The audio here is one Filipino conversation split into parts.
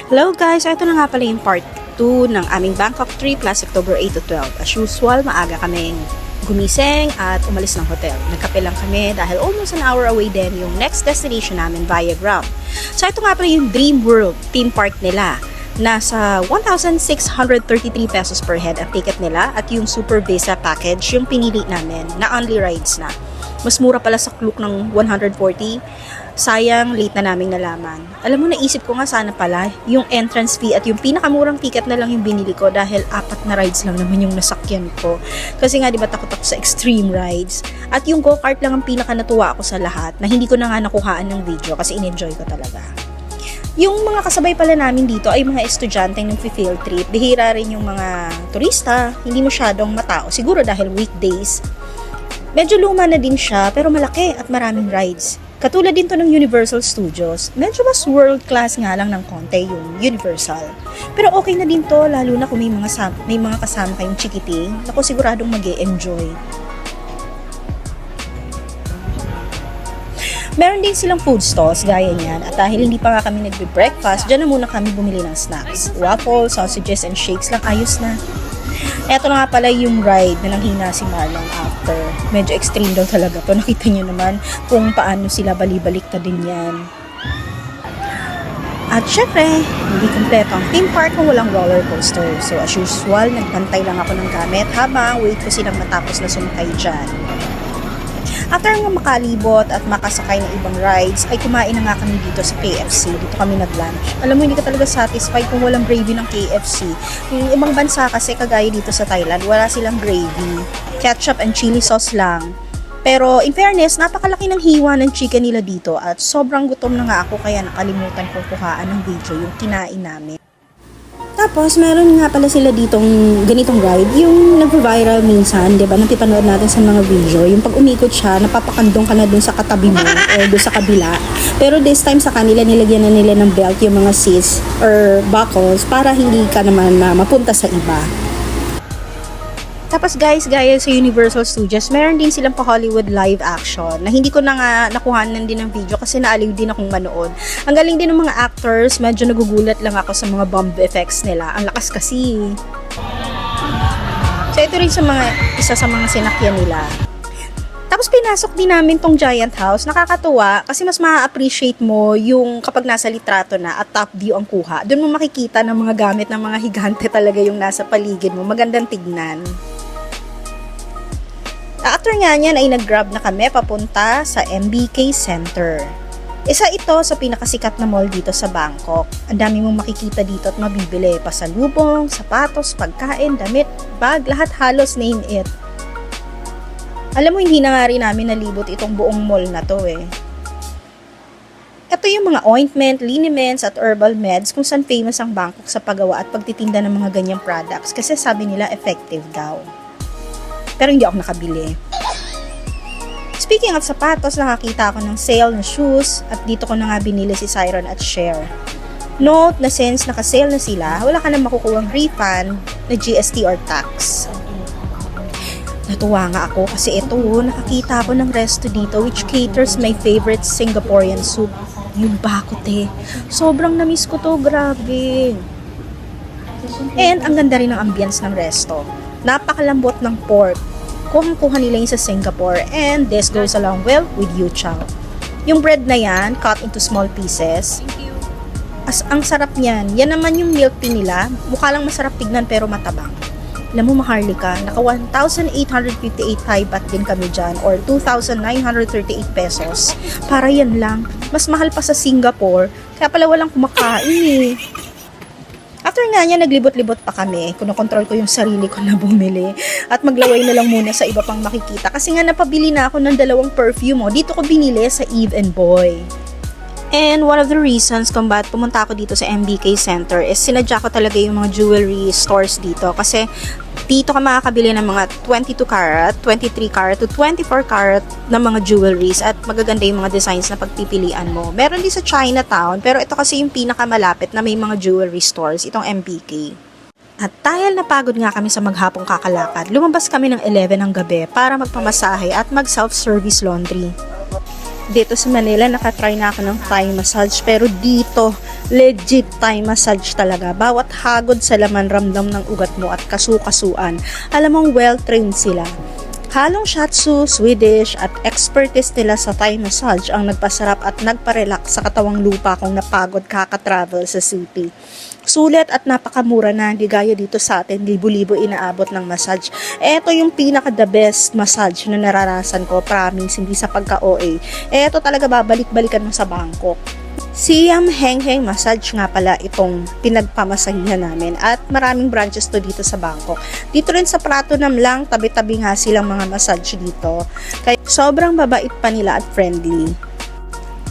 Hello guys! Ito na nga pala yung part 2 ng aming Bangkok trip last October 8 to 12. As usual, maaga kaming gumising at umalis ng hotel. Nagkape lang kami dahil almost an hour away din yung next destination namin via Grab. So ito nga pala yung Dream World theme park nila. Nasa 1,633 pesos per head ang ticket nila at yung Super Visa package yung pinili namin na only rides na. Mas mura pala sa Klook ng 140. Sayang, late na naming nalaman. Alam mo, naisip ko nga sana pala yung entrance fee at yung pinakamurang ticket na lang yung binili ko dahil 4 na rides lang naman yung nasakyan ko. Kasi nga, di ba, takot ako sa extreme rides. At yung go-kart lang ang pinaka natuwa ako sa lahat na hindi ko na nga nakuhaan ng video kasi in-enjoy ko talaga. Yung mga kasabay pala namin dito ay mga estudyante ng field trip. Bihira rin yung mga turista, hindi masyadong matao. Siguro dahil weekdays. Medyo luma na din siya pero malaki at maraming rides. Katulad din to ng Universal Studios. Medyo mas world class nga lang ng konti yung Universal. Pero okay na din to lalo na kung may mga kasama kayong chikiting. Naku, siguradong mag-e-enjoy. Meron din silang food stalls gaya niyan at dahil hindi pa nga kami nagbe-breakfast, dyan na muna kami bumili ng snacks. Waffles, sausages, and shakes lang, ayos na. Eto na nga pala yung ride na nanghina si Marlon after. Medyo extreme daw talaga to. Nakita niyo naman kung paano sila balibalik-ta din yan. At syempre, hindi kompleto ang theme park kung walang roller coaster. So as usual, nagpantay lang ako ng gamit habang wait ko silang matapos na sumakay dyan. After nga makalibot at makasakay ng ibang rides, ay kumain na nga kami dito sa KFC. Dito kami nag-lunch. Alam mo, hindi ka talaga satisfied kung walang gravy ng KFC. Yung ibang bansa kasi, kagaya dito sa Thailand, wala silang gravy. Ketchup and chili sauce lang. Pero in fairness, napakalaki ng hiwa ng chicken nila dito at sobrang gutom na nga ako kaya nakalimutan kong kuhaan ng video yung kinain namin. Tapos, meron nga pala sila ditong ganitong ride, yung nag-viral minsan, di ba, napipanood natin sa mga video, yung pag umikot siya, napapakandong ka na dun sa katabi mo o dun sa kabila. Pero this time sa kanila, nilagyan na nila ng belt yung mga seats or buckles para hindi ka naman mapunta sa iba. Tapos guys, gaya sa Universal Studios, meron din silang pa-Hollywood live action na hindi ko na nga nakuhanan din ng video kasi naaliw din akong manood. Ang galing din ng mga actors, medyo nagugulat lang ako sa mga bomb effects nila. Ang lakas kasi. So ito rin isa sa mga sinakyan nila. Tapos pinasok din namin tong giant house. Nakakatuwa kasi mas ma-appreciate mo yung kapag nasa litrato na at top view ang kuha. Doon mo makikita ng mga gamit ng mga higante talaga yung nasa paligid mo. Magandang tignan. After nga niyan ay nag-grab na kami papunta sa MBK Center. Isa ito sa pinakasikat na mall dito sa Bangkok. Ang dami mong makikita dito at mabibili. Pasalubong, sapatos, pagkain, damit, bag, lahat halos name it. Alam mo, hindi na nga rin namin nalibot itong buong mall na to eh. Ito yung mga ointment, liniments at herbal meds kung saan famous ang Bangkok sa paggawa at pagtitinda ng mga ganyang products kasi sabi nila effective daw. Pero hindi ako nakabili. Speaking of sapatos, nakakita ako ng sale na shoes at dito ko na nga binili si Siron at Cher. Note na since naka-sale na sila, wala ka na makukuhang refund na GST or tax. Natuwa nga ako kasi ito, nakakita ako ng resto dito which caters my favorite Singaporean soup, yung bakote. Sobrang namiss ko to, grabe. And ang ganda rin ng ambience ng resto. Napakalambot ng pork. Kuha nila yung sa Singapore and this goes along well with Yu Chow. Yung bread na yan, cut into small pieces. Ang sarap niyan. Yan naman yung milk tea nila. Mukha lang masarap tignan pero matabang. Alam mo, maharlika, naka 1,858 Thai baht din kami dyan or 2,938 pesos. Para yan lang. Mas mahal pa sa Singapore. Kaya pala walang kumakain eh. After nga niya, naglibot-libot pa kami. Kinokontrol ko yung sarili ko na bumili. At maglaway na lang muna sa iba pang makikita. Kasi nga napabili na ako ng 2 perfume. Dito ko binili sa Eve and Boy. And one of the reasons kung bakit pumunta ako dito sa MBK Center is sinadya ko talaga yung mga jewelry stores dito. Kasi dito ka makakabili ng mga 22 karat, 23 karat to 24 karat na mga jewelries at magaganda yung mga designs na pagpipilian mo. Meron din sa Chinatown pero ito kasi yung pinakamalapit na may mga jewelry stores, itong MBK. At dahil napagod nga kami sa maghapong kakalakad, lumabas kami ng 11 ng gabi para magpamasahe at mag self-service laundry. Dito sa Manila, nakatry na ako ng Thai massage. Pero dito, legit Thai massage talaga. Bawat hagod sa laman, ramdam ng ugat mo at kasukasuan. Alam mong well-trained sila. Halong Shatsu, Swedish at expertise nila sa Thai massage ang nagpasarap at nagparelax sa katawang lupa kung napagod kaka-travel sa city. Sulit at napakamura na, hindi gaya dito sa atin, libo-libo inaabot ng massage. Ito yung pinaka-the best massage na naranasan ko, promise, hindi sa pagka-OA. Ito talaga babalik-balikan mo sa Bangkok. Siam Heng Heng Massage nga pala itong pinagpamasahihan namin at maraming branches to dito sa Bangkok. Dito rin sa Pratunam lang, tabi-tabi nga silang mga massage dito. Kaya sobrang babait pa nila at friendly.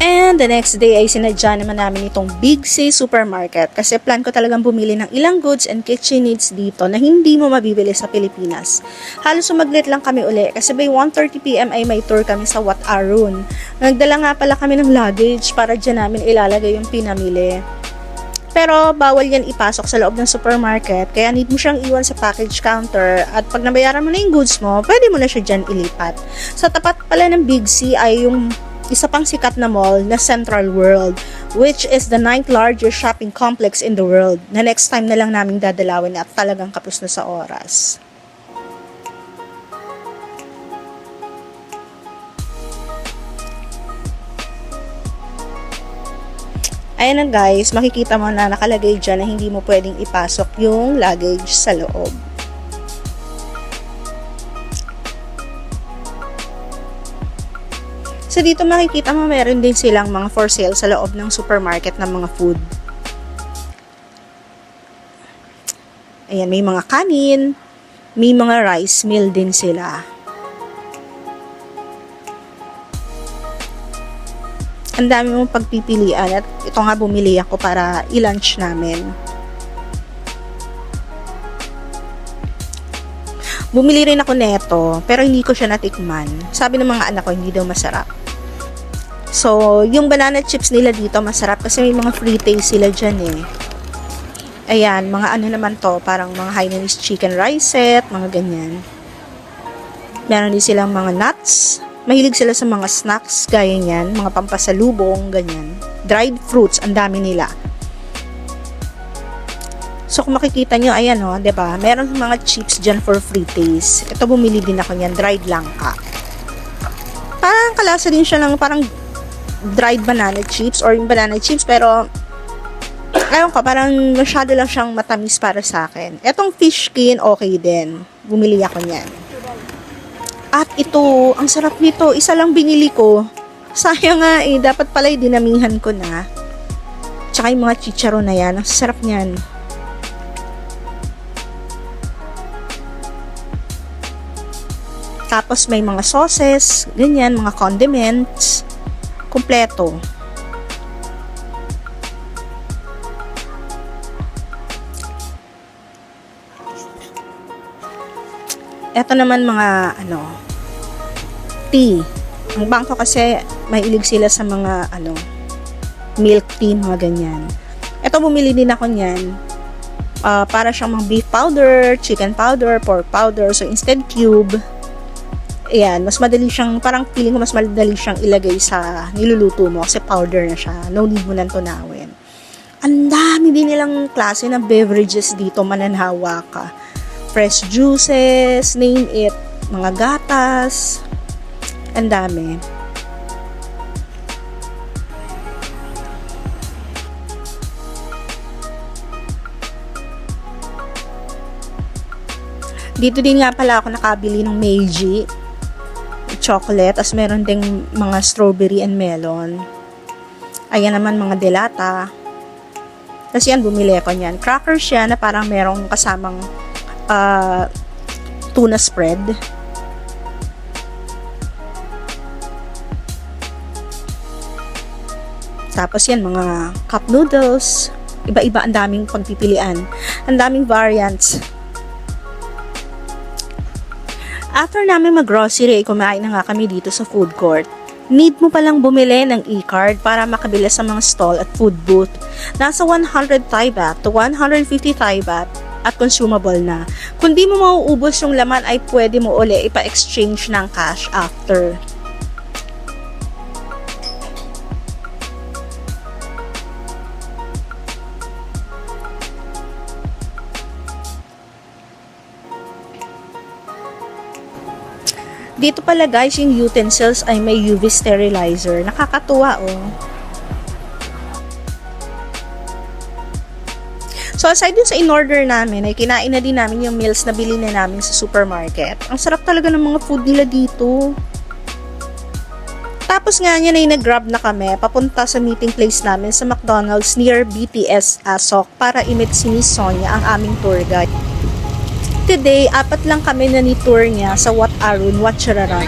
And the next day ay sinadya naman namin itong Big C Supermarket kasi plan ko talagang bumili ng ilang goods and kitchen needs dito na hindi mo mabibili sa Pilipinas. Halos sumaglit lang kami uli kasi by 1:30 PM ay may tour kami sa Wat Arun. Nagdala nga pala kami ng luggage para dyan namin ilalagay yung pinamili. Pero bawal yan ipasok sa loob ng supermarket kaya need mo siyang iwan sa package counter at pag nabayaran mo na yung goods mo, pwede mo na siya dyan ilipat. Sa tapat pala ng Big C ay yung isa pang sikat na mall na Central World, which is the 9th largest shopping complex in the world, na next time na lang naming dadalawin at talagang kapos na sa oras. Ayan na guys, makikita mo na nakalagay dyan na hindi mo pwedeng ipasok yung luggage sa loob. So dito makikita mo meron din silang mga for sale sa loob ng supermarket ng mga food. Ayan, may mga kanin, may mga rice meal din sila. Ang dami mong pagpipilian at ito nga bumili ako para i-lunch namin. Bumili rin ako neto, pero hindi ko siya natikman. Sabi ng mga anak ko, hindi daw masarap. So, yung banana chips nila dito masarap kasi may mga free taste sila dyan eh. Ayan, mga ano naman to, parang mga Hainanese chicken rice set, mga ganyan. Meron din silang mga nuts. Mahilig sila sa mga snacks, gaya niyan, mga pampasalubong, ganyan. Dried fruits, ang dami nila. So, kung makikita nyo, ayan o, diba? Meron mga chips dyan for free taste. Ito, bumili din ako niyan, dried langka. Parang kalasa din siya ng parang dried banana chips or yung banana chips pero ayaw ko, parang masyado lang siyang matamis para sa akin. Etong fish skin, okay din. Bumili ako niyan. At ito, ang sarap nito. Isa lang binili ko. Sayang nga eh, dapat pala dinamihan ko na. Tsaka yung mga chicharon na yan, ang sarap niyan. Tapos may mga sauces, ganyan, mga condiments. Kompleto. Ito naman mga tea. Ang Bangkok kasi mahilig sila sa mga milk tea, mga ganyan. Ito bumili din ako niyan. Para siyang mga beef powder, chicken powder, pork powder. So instead cube, ayan, mas madali siyang, parang feeling ko mas madali siyang ilagay sa niluluto mo kasi powder na siya. No need mo nang tunawin. Ang dami din nilang klase ng beverages dito, mananhawa ka. Fresh juices, name it, mga gatas, ang dami. Dito din nga pala ako nakabili ng Meiji chocolate, as meron ding mga strawberry and melon. Ayan naman mga delata. Kasi yan, bumili ako niyan. Crackers siya na parang merong kasamang tuna spread. Tapos yan, mga cup noodles. Iba-iba, ang daming pagpipilian. Ang daming variants. After namin mag-grocery, kumain na nga kami dito sa food court. Need mo palang bumili ng e-card para makabili sa mga stall at food booth. Nasa 100 Thai baht to 150 Thai baht at consumable na. Kung di mo mauubos yung laman ay pwede mo uli ipa-exchange ng cash after. Dito pala guys, yung utensils ay may UV sterilizer. Nakakatuwa oh. So aside dun sa in-order namin, ay kinain na din namin yung meals na bilhin na namin sa supermarket. Ang sarap talaga ng mga food nila dito. Tapos nga niyan ay nag-grab na kami papunta sa meeting place namin sa McDonald's near BTS Asok para i-meet si Miss Sonia, ang aming tour guide. Today, 4 lang kami na ni-tour niya sa Wat Arun, Wat Chararan.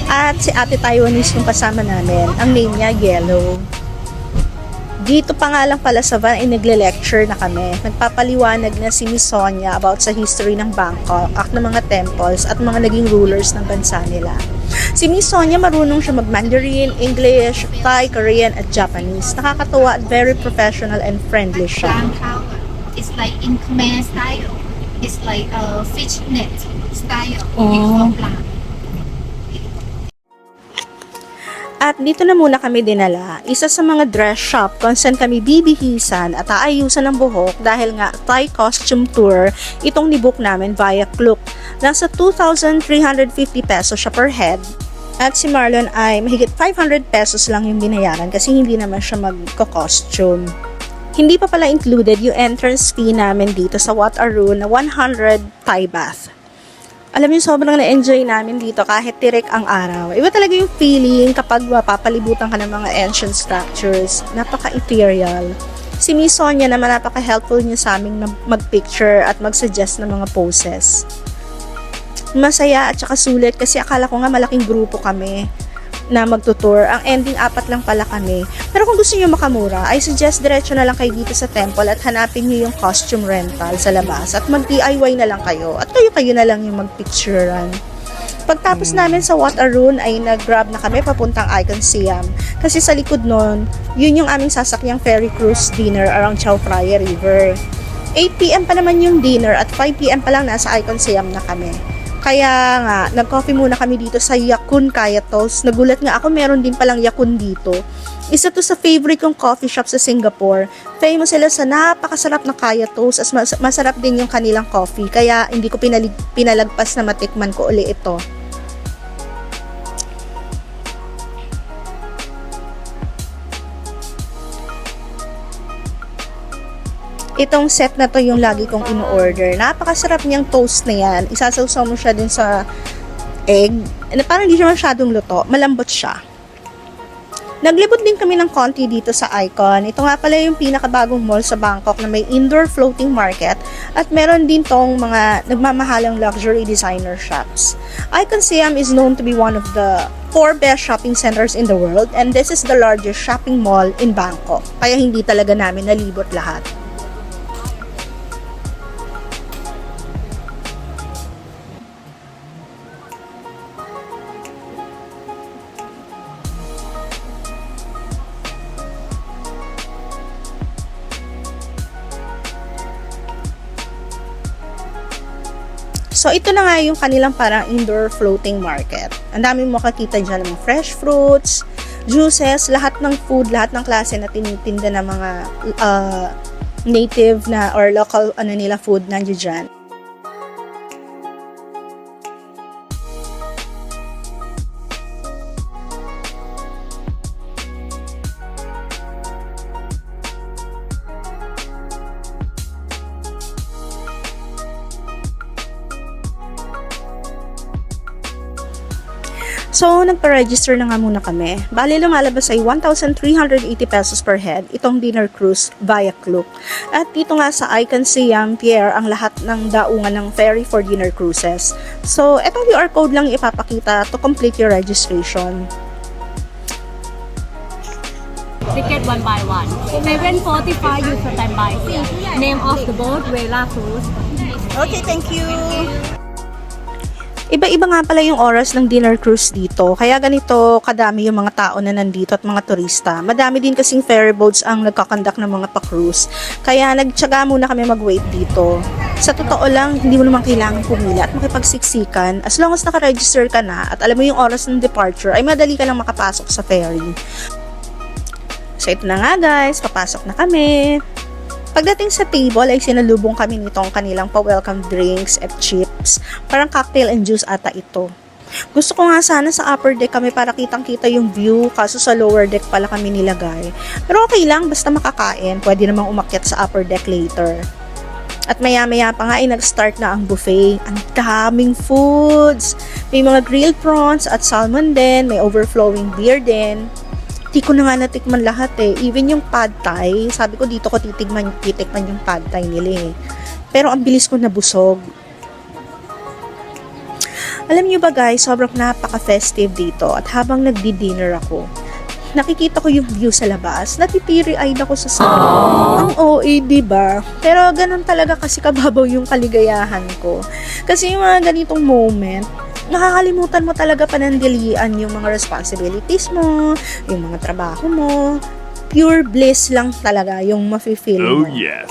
At si Ate Taiwanese yung kasama namin. Ang name niya, Yellow. Dito pa nga lang pala sa van ay nagle-lecture na kami. Nagpapaliwanag na si Miss Sonia about sa history ng Bangkok at ng mga temples at mga naging rulers ng bansa nila. Si Miss Sonia marunong siya mag-Mandarin, English, Thai, Korean at Japanese. Nakakatuwa at very professional and friendly siya. Bangkok, it's like in Khmer style. It's like a fish net style. Oh. At dito na muna kami dinala, isa sa mga dress shop kung saan kami bibihisan at aayusan ng buhok dahil nga Thai costume tour itong nibook namin via Klook. Nasa 2,350 pesos siya per head. At si Marlon ay mahigit 500 pesos lang yung binayaran kasi hindi naman siya magko-costume. Hindi pa pala included yung entrance fee namin dito sa Wat Arun na 100 Thai baht. Alam niyo, sobrang na-enjoy namin dito kahit tirik ang araw. Iba talaga yung feeling kapag mapapalibutan ka ng mga ancient structures. Napaka-ethereal. Si Miss Sonia naman napaka-helpful niya sa aming mag-picture at mag-suggest ng mga poses. Masaya at saka sulit kasi akala ko nga malaking grupo kami na magtutour. Ang ending 4 lang pala kami. Pero kung gusto niyo makamura, I suggest diretso na lang kayo dito sa temple at hanapin niyo yung costume rental sa labas at mag-DIY na lang kayo at kayo na lang yung magpicturean. Pagtapos namin sa Wat Arun ay nag-grab na kami papuntang Icon Siam kasi sa likod nun, yun yung aming sasakyang ferry cruise dinner around Chao Phraya River. 8 PM pa naman yung dinner at 5 PM pa lang nasa Icon Siam na kami. Kaya nga, nag-coffee muna kami dito sa Yakun Kaya Toast. Nagulat nga ako, meron din palang Yakun dito. Isa to sa favorite kong coffee shop sa Singapore. Famous sila sa napakasarap na Kaya Toast. As masarap din yung kanilang coffee. Kaya hindi ko pinalagpas na matikman ko uli ito. Itong set na to yung lagi kong ino-order. Napakasarap niyang toast na yan. Isasawsaw mo siya din sa egg. Parang hindi siya masyadong luto. Malambot siya. Naglibot din kami ng konti dito sa Icon. Ito nga pala yung pinakabagong mall sa Bangkok na may indoor floating market at meron din tong mga nagmamahalang luxury designer shops. Icon Siam is known to be one of the 4 best shopping centers in the world and this is the largest shopping mall in Bangkok. Kaya hindi talaga namin nalibot lahat. So, ito na nga yung kanilang parang indoor floating market. Ang dami mo makakita dyan ng fresh fruits, juices, lahat ng food, lahat ng klase na tinitinda ng mga native na or local nila food nandiyo dyan. So, nagpa-register na nga muna kami. Bali, lumalabas ay 1,380 pesos per head itong dinner cruise via Klook. At dito nga sa Icon Siam Pier ang lahat ng daungan ng ferry for dinner cruises. So, etong QR code lang ipapakita to complete your registration. Ticket 1 by 1. 7:45 you stand by. Name of the boat, Vela Cruise. Okay, thank you. Iba-iba nga pala yung oras ng dinner cruise dito, kaya ganito kadami yung mga tao na nandito at mga turista. Madami din kasing ferry boats ang nagkakandak ng mga pa-cruise, kaya nagtyaga muna kami mag-wait dito. Sa totoo lang, hindi mo naman kailangan pumila at makipagsiksikan. As long as naka-register ka na at alam mo yung oras ng departure, ay madali ka lang makapasok sa ferry. So ito na nga guys, papasok na kami. Pagdating sa table ay sinalubong kami nitong kanilang pa-welcome drinks at chips. Parang cocktail and juice ata ito. Gusto ko nga sana sa upper deck kami para kitang-kita yung view, kaso sa lower deck pala kami nilagay. Pero okay lang, basta makakain. Pwede namang umakyat sa upper deck later. At maya-maya pa nga ay nag-start na ang buffet. Ang daming foods. May mga grilled prawns at salmon din. May overflowing beer din. Di ko na nga natikman lahat eh. Even yung pad thai, sabi ko dito ko titikman yung pad thai nila eh. Pero ang bilis ko nabusog. Alam niyo ba guys, sobrang napaka-festive dito. At habang nagdi-dinner ako, nakikita ko yung view sa labas, natitiri-eyed ako sa sarap. Ang OA, diba? Pero ganun talaga kasi kababaw yung kaligayahan ko. Kasi yung mga ganitong moment, nakakalimutan mo talaga panandalian yung mga responsibilities mo, yung mga trabaho mo. Pure bliss lang talaga yung mafe-feel mo. Oh yes.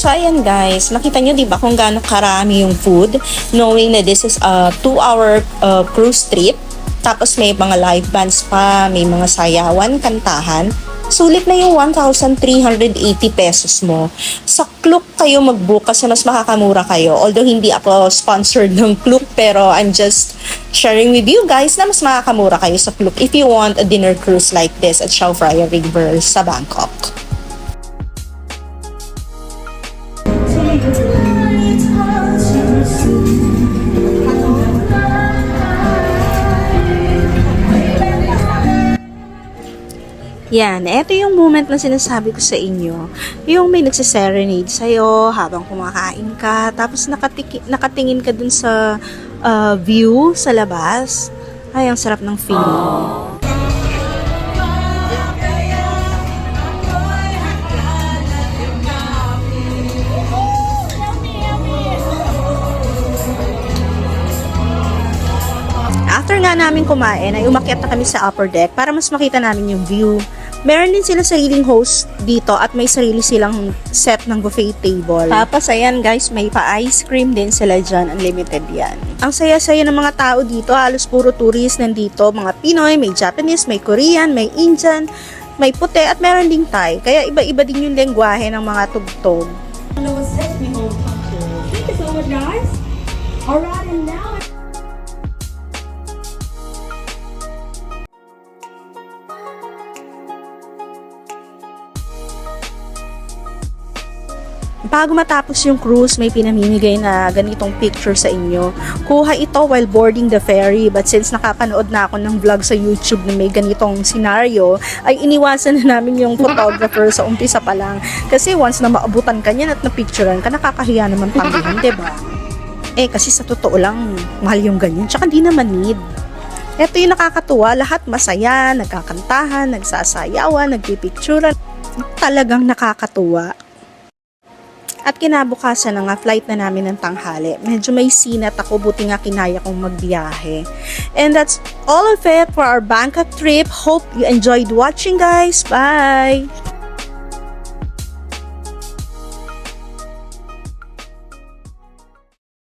So, ayan guys, makita nyo diba kung gaano karami yung food, knowing na this is a 2-hour cruise trip, tapos may mga live bands pa, may mga sayawan, kantahan, sulit na yung 1,380 pesos mo. Sa Klook kayo mag-book kasi mas makakamura kayo, although hindi ako sponsored ng Klook, pero I'm just sharing with you guys na mas makakamura kayo sa Klook if you want a dinner cruise like this at Chao Phraya River sa Bangkok. Yan, eto yung moment na sinasabi ko sa inyo. Yung may nagsiserenade sa'yo habang kumakain ka, tapos nakatingin ka dun sa view sa labas. Ay, ang sarap ng feeling. After nga namin kumain, ay umakyat na kami sa upper deck para mas makita namin yung view. Meron din sila sariling host dito at may sarili silang set ng buffet table. Tapos ayan guys, may pa-ice cream din sila dyan. Unlimited yan. Ang saya-saya ng mga tao dito, halos puro tourist nandito. Mga Pinoy, may Japanese, may Korean, may Indian, may puti at meron ding Thai. Kaya iba-iba din yung lengguwahe ng mga tugtog. Thank you so much, guys. Alright, and now Bago matapos yung cruise, may pinamimigay na ganitong picture sa inyo. Kuha ito while boarding the ferry, but since nakapanood na ako ng vlog sa YouTube na may ganitong scenario, ay iniwasan na namin yung photographer sa umpisa pa lang. Kasi once na maabutan ka niyan at napicturean ka, nakakahiya naman tanggihan, diba? Eh, kasi sa totoo lang, mahal yung ganyan. Tsaka di naman need. Ito yung nakakatuwa, lahat masaya, nagkakantahan, nagsasayawan, nagpipicturean. Talagang nakakatuwa. At kinabukasan na nga, flight na namin ng tanghali. Medyo may sinat ako, buti nga kinaya kong magbiyahe. And that's all of it for our Bangkok trip. Hope you enjoyed watching, guys. Bye!